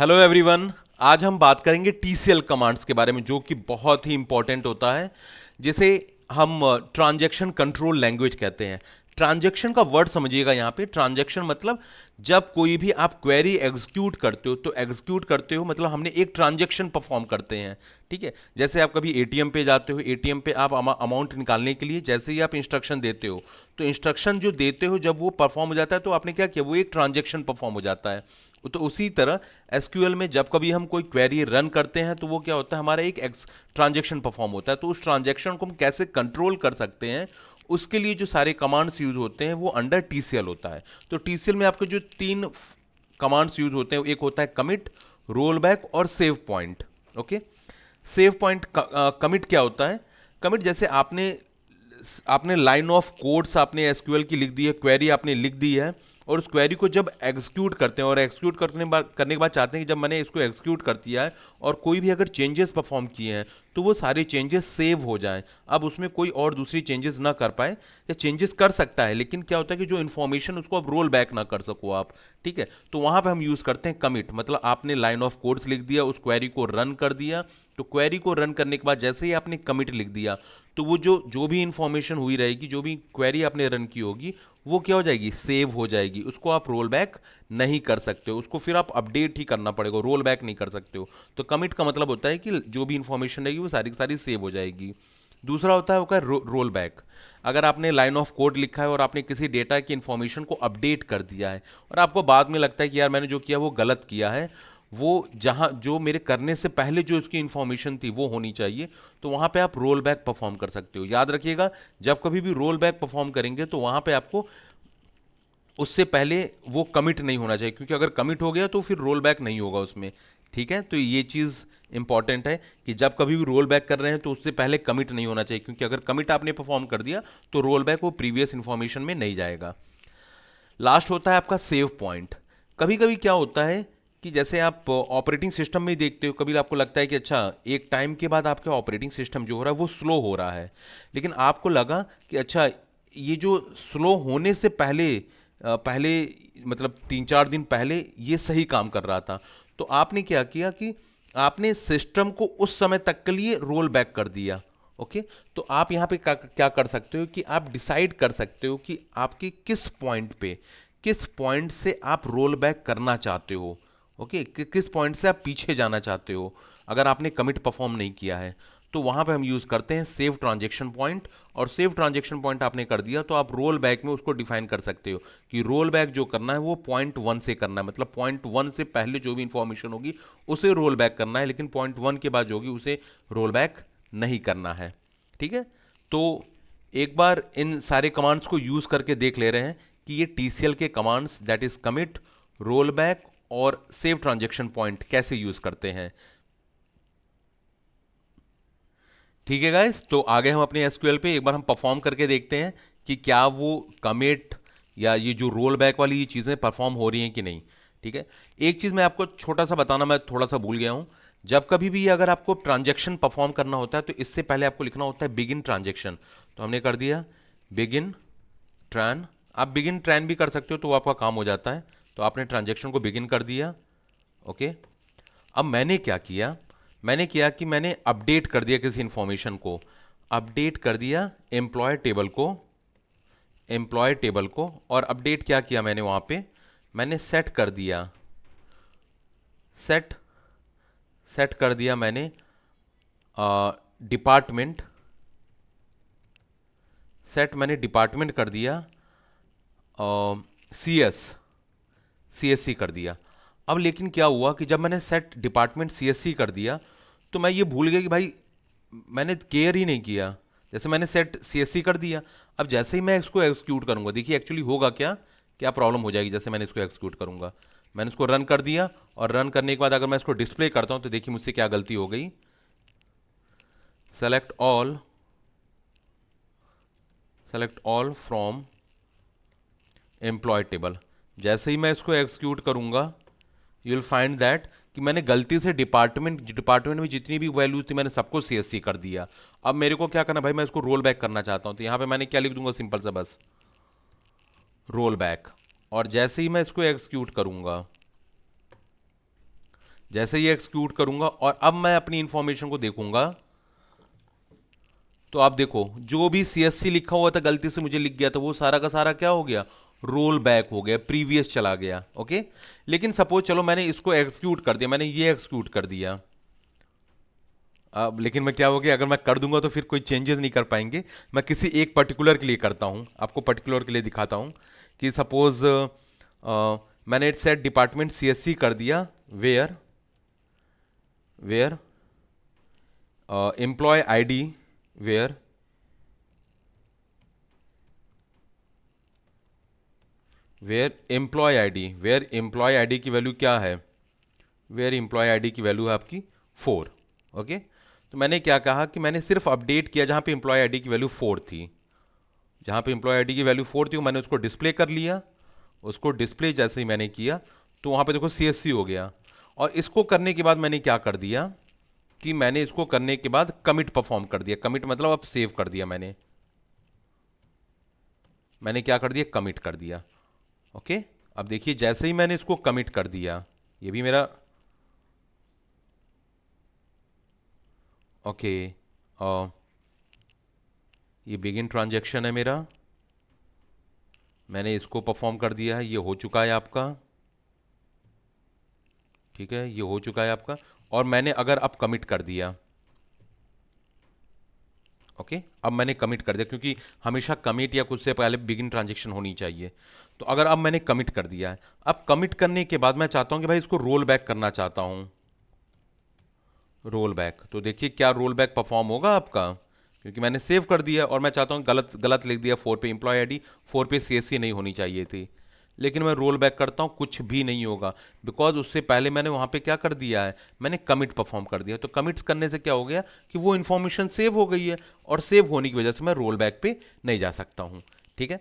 Hello everyone. आज हम बात करेंगे टीसीएल कमांड्स के बारे में, जो कि बहुत ही इंपॉर्टेंट होता है, जिसे हम ट्रांजैक्शन कंट्रोल लैंग्वेज कहते हैं। ट्रांजैक्शन का वर्ड समझिएगा। यहाँ पे ट्रांजैक्शन मतलब जब कोई भी आप क्वेरी एग्जीक्यूट करते हो, तो एग्जीक्यूट करते हो मतलब हमने एक ट्रांजैक्शन परफॉर्म करते हैं। ठीक है, जैसे आप कभी एटीएम पे जाते हो, एटीएम पे आप अमाउंट निकालने के लिए जैसे ही आप इंस्ट्रक्शन देते हो, तो इंस्ट्रक्शन जो देते हो जब वो परफॉर्म हो जाता है तो आपने क्या किया, वो एक ट्रांजैक्शन परफॉर्म हो जाता है। तो उसी तरह एसक्यूएल में जब कभी हम कोई क्वेरी रन करते हैं तो वो क्या होता है, हमारा एक ट्रांजैक्शन परफॉर्म होता है। तो उस ट्रांजैक्शन को हम कैसे कंट्रोल कर सकते हैं, उसके लिए जो सारे कमांड्स यूज होते हैं वो अंडर टीसीएल होता है। तो टीसीएल में आपके जो तीन कमांड्स यूज होते हैं, एक होता है कमिट, रोल बैक और save point. Okay, save point commit क्या होता है? कमिट जैसे आपने आपने लाइन ऑफ कोड्स आपने एसक्यूएल की लिख दी है, क्वेरी आपने लिख दी है, और उस क्वेरी को जब एग्जीक्यूट करते हैं और एग्जीक्यूट करने के बाद चाहते हैं कि जब मैंने इसको एग्जीक्यूट कर दिया है और कोई भी अगर चेंजेस परफॉर्म किए हैं तो वो सारे चेंजेस सेव हो जाएं। अब उसमें कोई और दूसरी चेंजेस ना कर पाए, या चेंजेस कर सकता है लेकिन क्या होता है कि जो इन्फॉर्मेशन उसको अब रोल बैक ना कर सको आप। ठीक है, तो वहां पे हम यूज करते हैं कमिट। मतलब आपने लाइन ऑफ कोड्स लिख दिया, उस क्वेरी को रन कर दिया, तो क्वेरी को रन करने के बाद जैसे ही आपने कमिट लिख दिया, तो वो जो जो भी इंफॉर्मेशन हुई रहेगी, जो भी क्वेरी आपने रन की होगी, वो क्या हो जाएगी, सेव हो जाएगी। उसको आप रोल बैक नहीं कर सकते हो, उसको फिर आप अपडेट ही करना पड़ेगा, रोल बैक नहीं कर सकते हो। तो कमिट का मतलब होता है कि जो भी इंफॉर्मेशन रहेगी वो सारी की सारी सेव हो जाएगी। दूसरा होता है रोल बैक। अगर आपने लाइन ऑफ कोड लिखा है और आपने किसी डेटा की इंफॉर्मेशन को अपडेट कर दिया है और आपको बाद में लगता है कि यार मैंने जो किया वो गलत किया है, वो जहां जो मेरे करने से पहले जो उसकी इंफॉर्मेशन थी वो होनी चाहिए, तो वहां पे आप रोल बैक परफॉर्म कर सकते हो। याद रखिएगा, जब कभी भी रोल बैक परफॉर्म करेंगे तो वहां पे आपको उससे पहले वो कमिट नहीं होना चाहिए, क्योंकि अगर कमिट हो गया तो फिर रोल बैक नहीं होगा उसमें। ठीक है, तो ये चीज़ इंपॉर्टेंट है कि जब कभी भी रोल बैक कर रहे हैं तो उससे पहले कमिट नहीं होना चाहिए, क्योंकि अगर कमिट आपने परफॉर्म कर दिया तो रोल बैक वो प्रीवियस इंफॉर्मेशन में नहीं जाएगा। लास्ट होता है आपका सेव पॉइंट। कभी कभी क्या होता है कि जैसे आप ऑपरेटिंग सिस्टम में ही देखते हो, कभी आपको लगता है कि अच्छा एक टाइम के बाद आपका ऑपरेटिंग सिस्टम जो हो रहा है वो स्लो हो रहा है, लेकिन आपको लगा कि अच्छा ये जो स्लो होने से पहले पहले मतलब 3-4 दिन पहले ये सही काम कर रहा था, तो आपने क्या किया कि आपने सिस्टम को उस समय तक के लिए रोल बैक कर दिया। ओके, तो आप यहां पे क्या कर सकते हो कि आप डिसाइड कर सकते हो कि आपके किस पॉइंट पे, किस पॉइंट से आप रोल बैक करना चाहते हो। ओके, किस पॉइंट से आप पीछे जाना चाहते हो अगर आपने कमिट परफॉर्म नहीं किया है, तो वहां पे हम यूज करते हैं सेव ट्रांजेक्शन पॉइंट। और सेव ट्रांजेक्शन पॉइंट आपने कर दिया तो आप रोल बैक में उसको डिफाइन कर सकते हो कि रोल बैक जो करना है वो पॉइंट 1 से करना है, मतलब पॉइंट 1 से पहले जो भी इंफॉर्मेशन होगी उसे रोल बैक करना है, लेकिन पॉइंट 1 के बाद जो होगी उसे रोल बैक नहीं करना है। ठीक है, तो एक बार इन सारे कमांड्स को यूज करके देख ले रहे हैं कि ये टीसीएल के commands that is commit, roll back और सेव ट्रांजेक्शन पॉइंट कैसे यूज करते हैं। ठीक है गाइस, तो आगे हम अपने एसक्यूएल पे एक बार हम परफॉर्म करके देखते हैं कि क्या वो कमिट या ये जो रोल बैक वाली ये चीज़ें परफॉर्म हो रही हैं कि नहीं। ठीक है, एक चीज़ मैं आपको छोटा सा बताना मैं थोड़ा सा भूल गया हूं। जब कभी भी अगर आपको ट्रांजेक्शन परफॉर्म करना होता है तो इससे पहले आपको लिखना होता है बिगिन ट्रांजेक्शन। तो हमने कर दिया बिगिन ट्रान। आप बिगिन ट्रान भी कर सकते हो तो वो आपका काम हो जाता है। तो आपने ट्रांजेक्शन को बिगिन कर दिया। ओके, अब मैंने क्या किया, मैंने किया कि मैंने अपडेट कर दिया किसी इंफॉर्मेशन को, अपडेट कर दिया एम्प्लॉय टेबल को। और अपडेट क्या किया मैंने वहां पे, मैंने सेट कर दिया, सेट सेट कर दिया मैंने डिपार्टमेंट, सेट मैंने डिपार्टमेंट कर दिया सी एस सीएससी कर दिया। अब लेकिन क्या हुआ कि जब मैंने सेट डिपार्टमेंट सीएससी कर दिया तो मैं ये भूल गया कि भाई मैंने केयर ही नहीं किया। जैसे मैंने सेट सीएससी कर दिया, अब जैसे ही मैं इसको एग्जीक्यूट करूंगा, देखिए एक्चुअली होगा क्या, क्या प्रॉब्लम हो जाएगी जैसे मैंने इसको एग्जीक्यूट करूंगा। मैंने इसको रन कर दिया और रन करने के बाद अगर मैं इसको डिस्प्ले करता हूं तो देखिए मुझसे क्या गलती हो गई। Select all, select all from employ table. जैसे ही मैं इसको एग्जीक्यूट करूंगा यू विल फाइंड दैट कि मैंने गलती से डिपार्टमेंट में जितनी भी वैल्यूज थी मैंने सबको सीएससी कर दिया। अब मेरे को क्या करना भाई, मैं इसको रोल बैक करना चाहता हूं, तो यहां पे मैंने क्या लिख दूंगा, सिंपल सा बस रोल बैक। और जैसे ही मैं इसको एग्जीक्यूट करूंगा, जैसे ही एक्सिक्यूट करूंगा और अब मैं अपनी इंफॉर्मेशन को देखूंगा, तो आप देखो जो भी CSC लिखा हुआ था गलती से मुझे लिख गया था, वो सारा का सारा क्या हो गया, रोल बैक हो गया, प्रीवियस चला गया। ओके, लेकिन सपोज चलो मैंने इसको एग्जीक्यूट कर दिया, मैंने ये एग्जीक्यूट कर दिया। अब लेकिन मैं क्या हो गया, अगर मैं कर दूंगा तो फिर कोई चेंजेस नहीं कर पाएंगे। मैं किसी एक पर्टिकुलर के लिए करता हूं, आपको पर्टिकुलर के लिए दिखाता हूं कि सपोज मैंने सेट डिपार्टमेंट CSC कर दिया, where where employ ID, where where employ ID की वैल्यू क्या है, वेयर एम्प्लॉय आईडी की वैल्यू है आपकी 4। ओके, तो मैंने क्या कहा कि मैंने सिर्फ अपडेट किया जहां पे एम्प्लॉय आईडी की वैल्यू 4 थी, जहां पे एम्प्लॉय आईडी की वैल्यू 4 थी मैंने उसको डिस्प्ले कर लिया। उसको डिस्प्ले जैसे ही मैंने किया तो वहां पे देखो CSC हो गया। और इसको करने के बाद मैंने क्या कर दिया कि मैंने इसको करने के बाद कमिट परफॉर्म कर दिया। कमिट मतलब अब सेव कर दिया मैंने क्या कर दिया, कमिट कर दिया। ओके, अब देखिए जैसे ही मैंने इसको कमिट कर दिया, ये भी मेरा ओके, ये बिगिन ट्रांजैक्शन है मेरा, मैंने इसको परफॉर्म कर दिया है, ये हो चुका है आपका। ठीक है, ये हो चुका है आपका। और मैंने अगर अब कमिट कर दिया, ओके, अब मैंने कमिट कर दिया क्योंकि हमेशा कमिट या कुछ से पहले बिगिन ट्रांजैक्शन होनी चाहिए। तो अगर अब मैंने कमिट कर दिया है, अब कमिट करने के बाद मैं चाहता हूं कि भाई इसको रोल बैक करना चाहता हूं, रोल बैक। तो देखिए क्या रोल बैक परफॉर्म होगा आपका, क्योंकि मैंने सेव कर दिया और मैं चाहता हूं, गलत गलत लिख दिया 4 पे एम्प्लॉय आईडी, 4 पे CSC नहीं होनी चाहिए थी। लेकिन मैं रोल बैक करता हूं, कुछ भी नहीं होगा, बिकॉज उससे पहले मैंने वहां पे क्या कर दिया है, मैंने कमिट परफॉर्म कर दिया। तो कमिट्स करने से क्या हो गया कि वो इन्फॉर्मेशन सेव हो गई है, और सेव होने की वजह से मैं रोल बैक पे नहीं जा सकता हूं। ठीक है,